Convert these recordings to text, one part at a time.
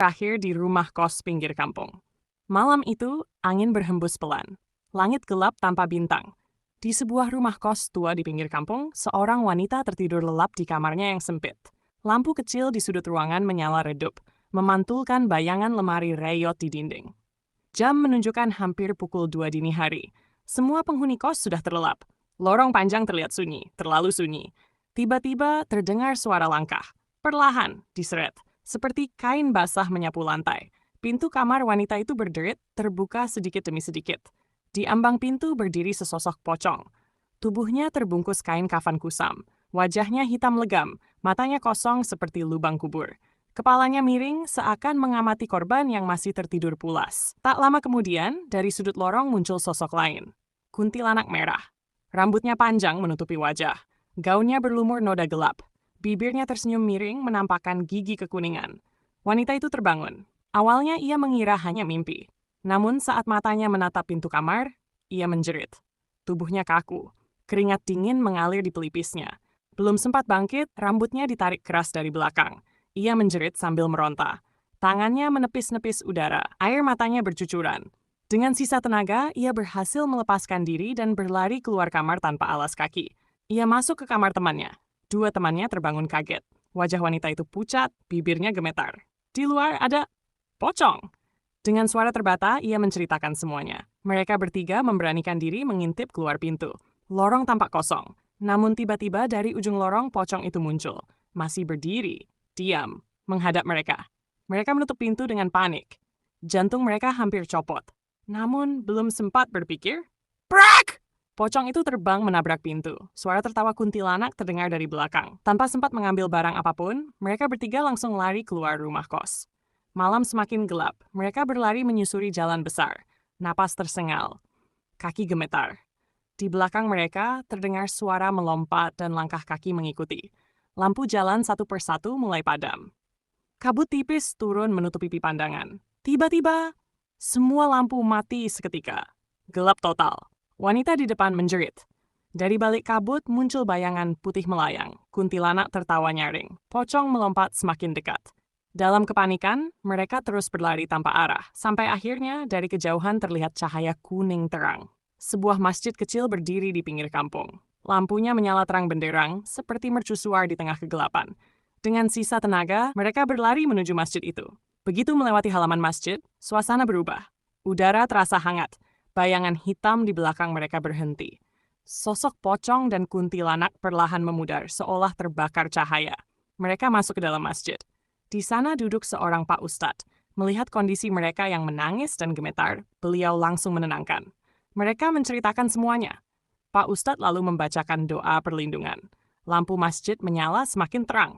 Terakhir di rumah kos pinggir kampung. Malam itu, angin berhembus pelan. Langit gelap tanpa bintang. Di sebuah rumah kos tua di pinggir kampung, seorang wanita tertidur lelap di kamarnya yang sempit. Lampu kecil di sudut ruangan menyala redup, memantulkan bayangan lemari reyot di dinding. Jam menunjukkan hampir pukul 2 dini hari. Semua penghuni kos sudah terlelap. Lorong panjang terlihat sunyi, terlalu sunyi. Tiba-tiba terdengar suara langkah. Perlahan, diseret, seperti kain basah menyapu lantai. Pintu kamar wanita itu berderit, terbuka sedikit demi sedikit. Di ambang pintu berdiri sesosok pocong. Tubuhnya terbungkus kain kafan kusam. Wajahnya hitam legam, matanya kosong seperti lubang kubur. Kepalanya miring seakan mengamati korban yang masih tertidur pulas. Tak lama kemudian, dari sudut lorong muncul sosok lain. Kuntilanak merah. Rambutnya panjang menutupi wajah. Gaunnya berlumur noda gelap. Bibirnya tersenyum miring menampakkan gigi kekuningan. Wanita itu terbangun. Awalnya ia mengira hanya mimpi. Namun saat matanya menatap pintu kamar, ia menjerit. Tubuhnya kaku. Keringat dingin mengalir di pelipisnya. Belum sempat bangkit, rambutnya ditarik keras dari belakang. Ia menjerit sambil meronta. Tangannya menepis-nepis udara, air matanya bercucuran. Dengan sisa tenaga, ia berhasil melepaskan diri dan berlari keluar kamar tanpa alas kaki. Ia masuk ke kamar temannya. Dua temannya terbangun kaget. Wajah wanita itu pucat, bibirnya gemetar. Di luar ada pocong. Dengan suara terbata, ia menceritakan semuanya. Mereka bertiga memberanikan diri mengintip keluar pintu. Lorong tampak kosong. Namun tiba-tiba dari ujung lorong pocong itu muncul. Masih berdiri, diam, menghadap mereka. Mereka menutup pintu dengan panik. Jantung mereka hampir copot. Namun belum sempat berpikir, prak! Pocong itu terbang menabrak pintu. Suara tertawa kuntilanak terdengar dari belakang. Tanpa sempat mengambil barang apapun, mereka bertiga langsung lari keluar rumah kos. Malam semakin gelap. Mereka berlari menyusuri jalan besar. Napas tersengal. Kaki gemetar. Di belakang mereka terdengar suara melompat dan langkah kaki mengikuti. Lampu jalan satu persatu mulai padam. Kabut tipis turun menutupi pandangan. Tiba-tiba, semua lampu mati seketika. Gelap total. Wanita di depan menjerit. Dari balik kabut muncul bayangan putih melayang. Kuntilanak tertawa nyaring. Pocong melompat semakin dekat. Dalam kepanikan, mereka terus berlari tanpa arah. Sampai akhirnya dari kejauhan terlihat cahaya kuning terang. Sebuah masjid kecil berdiri di pinggir kampung. Lampunya menyala terang benderang, seperti mercusuar di tengah kegelapan. Dengan sisa tenaga, mereka berlari menuju masjid itu. Begitu melewati halaman masjid, suasana berubah. Udara terasa hangat. Bayangan hitam di belakang mereka berhenti. Sosok pocong dan kuntilanak perlahan memudar, seolah terbakar cahaya. Mereka masuk ke dalam masjid. Di sana duduk seorang Pak Ustadz. Melihat kondisi mereka yang menangis dan gemetar, beliau langsung menenangkan. Mereka menceritakan semuanya. Pak Ustadz lalu membacakan doa perlindungan. Lampu masjid menyala semakin terang.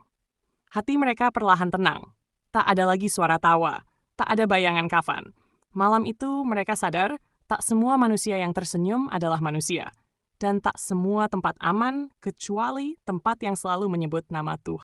Hati mereka perlahan tenang. Tak ada lagi suara tawa. Tak ada bayangan kafan. Malam itu mereka sadar, tak semua manusia yang tersenyum adalah manusia. Dan tak semua tempat aman, kecuali tempat yang selalu menyebut nama Tuhan.